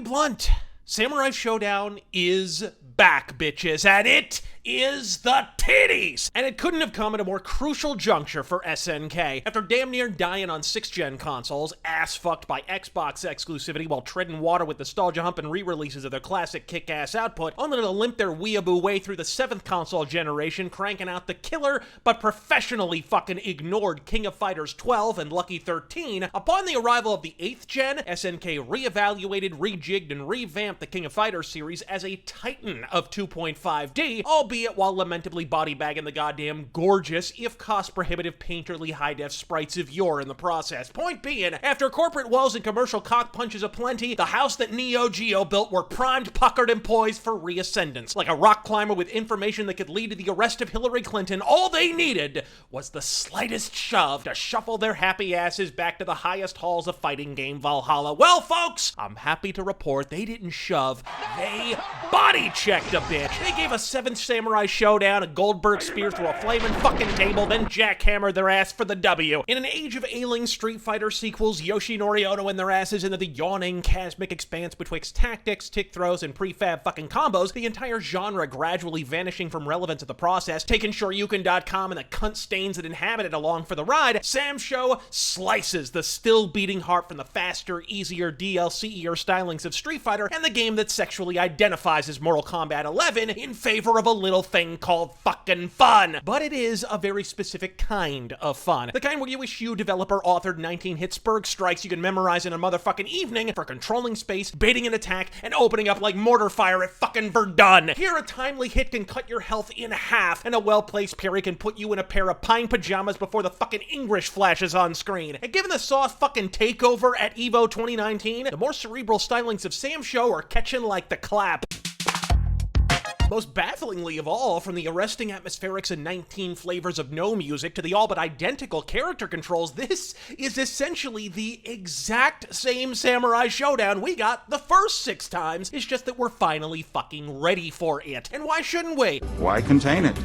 blunt. Samurai Shodown is back, bitches, and it is the titties! And it couldn't have come at a more crucial juncture for SNK. After damn near dying on 6th-gen consoles, ass-fucked by Xbox exclusivity while treading water with nostalgia hump and re-releases of their classic kick-ass output, only to limp their weeaboo way through the 7th console generation, cranking out the killer but professionally fucking ignored King of Fighters 12 and Lucky 13, upon the arrival of the 8th gen, SNK reevaluated, rejigged, and revamped the King of Fighters series as a titan of 2.5D, albeit while lamentably body-bagging the goddamn gorgeous, if cost-prohibitive, painterly high-def sprites of yore in the process. Point being, after corporate woes and commercial cock-punches aplenty, the house that Neo Geo built were primed, puckered, and poised for reascendance. Like a rock climber with information that could lead to the arrest of Hillary Clinton, all they needed was the slightest shove to shuffle their happy asses back to the highest halls of fighting game Valhalla. Well, folks, I'm happy to report they didn't shove, they body-checked a bitch. They gave a 7th Samurai Showdown, a Goldberg spear through a flaming fucking table, then jackhammered their ass for the W. In an age of ailing Street Fighter sequels, Yoshinori Ono and their asses into the yawning cosmic expanse betwixt tactics, tick throws, and prefab fucking combos, the entire genre gradually vanishing from relevance of the process, taking Shoryuken.com and the cunt stains that inhabit it along for the ride, Sam Show slices the still beating heart from the faster, easier, DLC-ier stylings of Street Fighter and the game that sexually identifies as Mortal Kombat 11 in favor of a little thing called fucking fun. But it is a very specific kind of fun. The kind where you issue developer-authored 19-hit Spurg strikes you can memorize in a motherfucking evening for controlling space, baiting an attack, and opening up like mortar fire at fucking Verdun. Here, a timely hit can cut your health in half, and a well-placed parry can put you in a pair of pine pajamas before the fucking English flashes on screen. And given the soft fucking takeover at EVO 2019, the more cerebral stylings of Sam Show are catching like the clap. Most bafflingly of all, from the arresting atmospherics and 19 flavors of no music to the all but identical character controls, this is essentially the exact same Samurai Shodown we got the first 6 times. It's just that we're finally fucking ready for it. And why shouldn't we? Why contain it?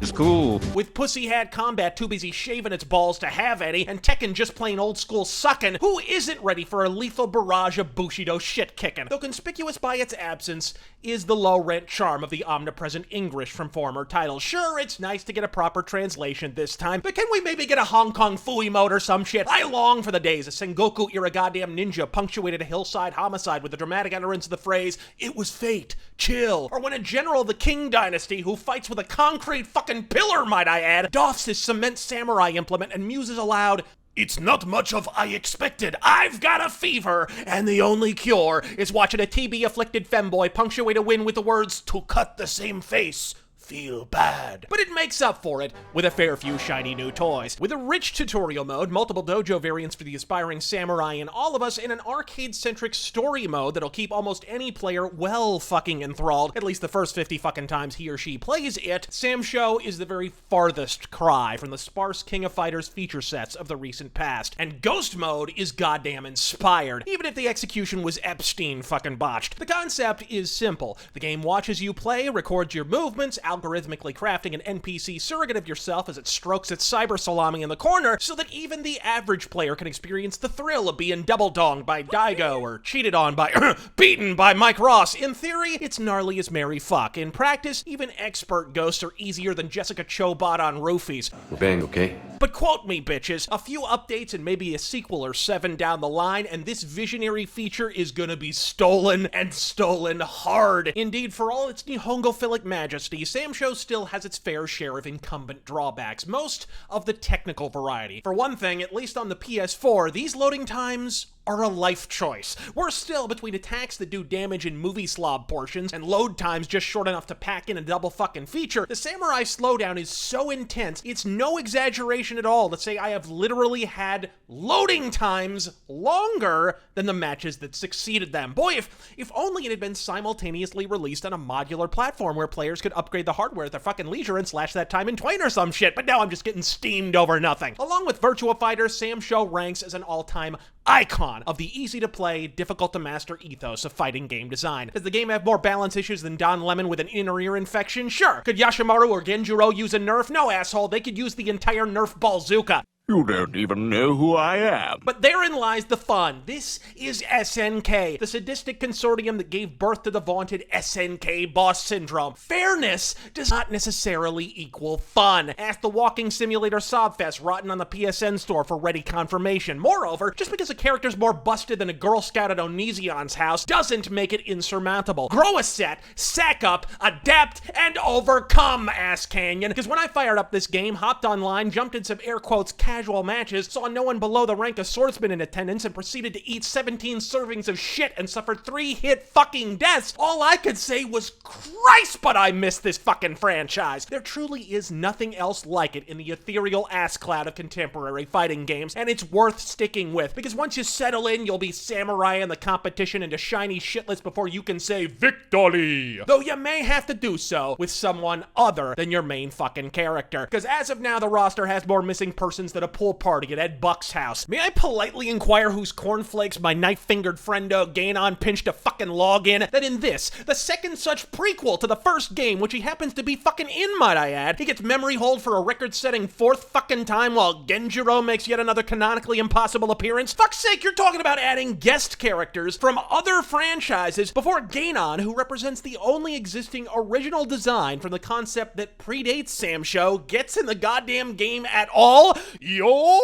It's cool. With Pussy Hat Combat too busy shaving its balls to have any, and Tekken just plain old school sucking, who isn't ready for a lethal barrage of Bushido shit kicking? Though conspicuous by its absence is the low-rent charm of the omnipresent English from former titles. Sure, it's nice to get a proper translation this time, but can we maybe get a Hong Kong Fooey mode or some shit? I long for the days a Sengoku-era goddamn ninja punctuated a hillside homicide with the dramatic utterance of the phrase, "It was fate, chill," or when a general of the Qing dynasty who fights with a concrete fucking pillar, might I add, doffs his cement samurai implement and muses aloud, "It's not much of I expected. I've got a fever, and the only cure is watching a TB-afflicted femboy punctuate a win with the words, 'To cut the same face, feel bad.'" But it makes up for it with a fair few shiny new toys. With a rich tutorial mode, multiple dojo variants for the aspiring samurai and all of us, in an arcade-centric story mode that'll keep almost any player well fucking enthralled, at least the first 50 fucking times he or she plays it, Sam Show is the very farthest cry from the sparse King of Fighters feature sets of the recent past. And Ghost Mode is goddamn inspired, even if the execution was Epstein fucking botched. The concept is simple. The game watches you play, records your movements, algorithmically crafting an NPC surrogate of yourself as it strokes its cyber salami in the corner, so that even the average player can experience the thrill of being double-donged by Daigo, or cheated on by, beaten by Mike Ross. In theory, it's gnarly as merry fuck. In practice, even expert ghosts are easier than Jessica Chobot on roofies. We're bang, okay? But quote me, bitches, a few updates and maybe a sequel or 7 down the line, and this visionary feature is gonna be stolen, and stolen hard. Indeed, for all its Nihongo-philic majesty, Sam Show still has its fair share of incumbent drawbacks, most of the technical variety. For one thing, at least on the PS4, these loading times are a life choice. Worse still, between attacks that do damage in movie slob portions and load times just short enough to pack in a double fucking feature, the Samurai Slowdown is so intense, it's no exaggeration at all to say I have literally had loading times longer than the matches that succeeded them. Boy, if only it had been simultaneously released on a modular platform where players could upgrade the hardware at their fucking leisure and slash that time in twain or some shit, but now I'm just getting steamed over nothing. Along with Virtua Fighter, Sam Show ranks as an all-time icon of the easy-to-play, difficult-to-master ethos of fighting game design. Does the game have more balance issues than Don Lemon with an inner ear infection? Sure. Could Yashimaru or Genjuro use a nerf? No, asshole. They could use the entire nerf bazooka. You don't even know who I am. But therein lies the fun. This is SNK, the sadistic consortium that gave birth to the vaunted SNK boss syndrome. Fairness does not necessarily equal fun. Ask the walking simulator sobfest rotten on the PSN store for ready confirmation. Moreover, just because a character's more busted than a Girl Scout at Onision's house doesn't make it insurmountable. Grow a set, sack up, adapt, and overcome, Ass Canyon. Because when I fired up this game, hopped online, jumped in some air quotes casual matches, saw no one below the rank of swordsman in attendance, and proceeded to eat 17 servings of shit and suffered 3 hit fucking deaths, all I could say was, Christ, but I miss this fucking franchise. There truly is nothing else like it in the ethereal ass cloud of contemporary fighting games, and it's worth sticking with, because once you settle in, you'll be samurai in the competition into shiny shitlets before you can say victory. Though you may have to do so with someone other than your main fucking character, because as of now, the roster has more missing persons than a pool party at Ed Buck's house. May I politely inquire whose cornflakes my knife-fingered friendo Ganon pinched a fucking log in? That in this, the second such prequel to the first game, which he happens to be fucking in, might I add, he gets memory hold for a record-setting 4th fucking time while Genjiro makes yet another canonically impossible appearance? Fuck's sake, you're talking about adding guest characters from other franchises before Ganon, who represents the only existing original design from the concept that predates Sam Show, gets in the goddamn game at all? You're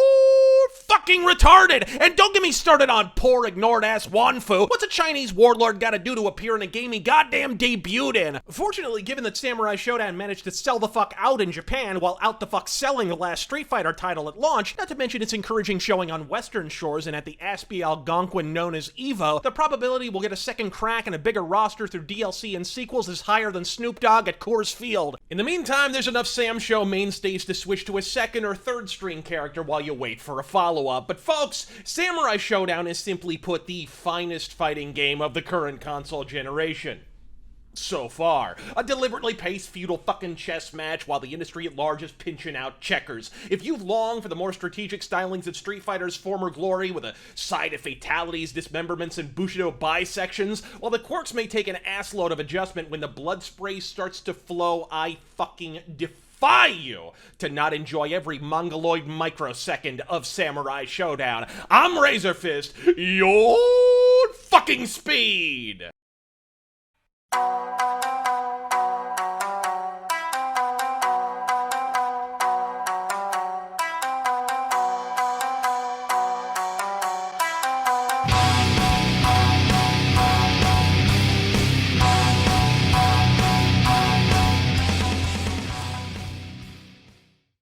fucking retarded! And don't get me started on poor ignored ass Wanfu. What's a Chinese warlord gotta do to appear in a game he goddamn debuted in? Fortunately, given that Samurai Shodown managed to sell the fuck out in Japan while out the fuck selling the last Street Fighter title at launch, not to mention its encouraging showing on Western shores and at the Aspie Algonquin known as EVO, the probability we'll get a second crack and a bigger roster through DLC and sequels is higher than Snoop Dogg at Coors Field. In the meantime, there's enough Sam Show mainstays to switch to a second or third string character while you wait for a follow-up. But folks, Samurai Shodown is simply put the finest fighting game of the current console generation. So far. A deliberately paced feudal fucking chess match while the industry at large is pinching out checkers. If you long for the more strategic stylings of Street Fighter's former glory with a side of fatalities, dismemberments, and Bushido bisections, while the quirks may take an assload of adjustment when the blood spray starts to flow, I fucking defy you to not enjoy every mongoloid microsecond of Samurai Shodown. I'm Razor Fist, your fucking speed!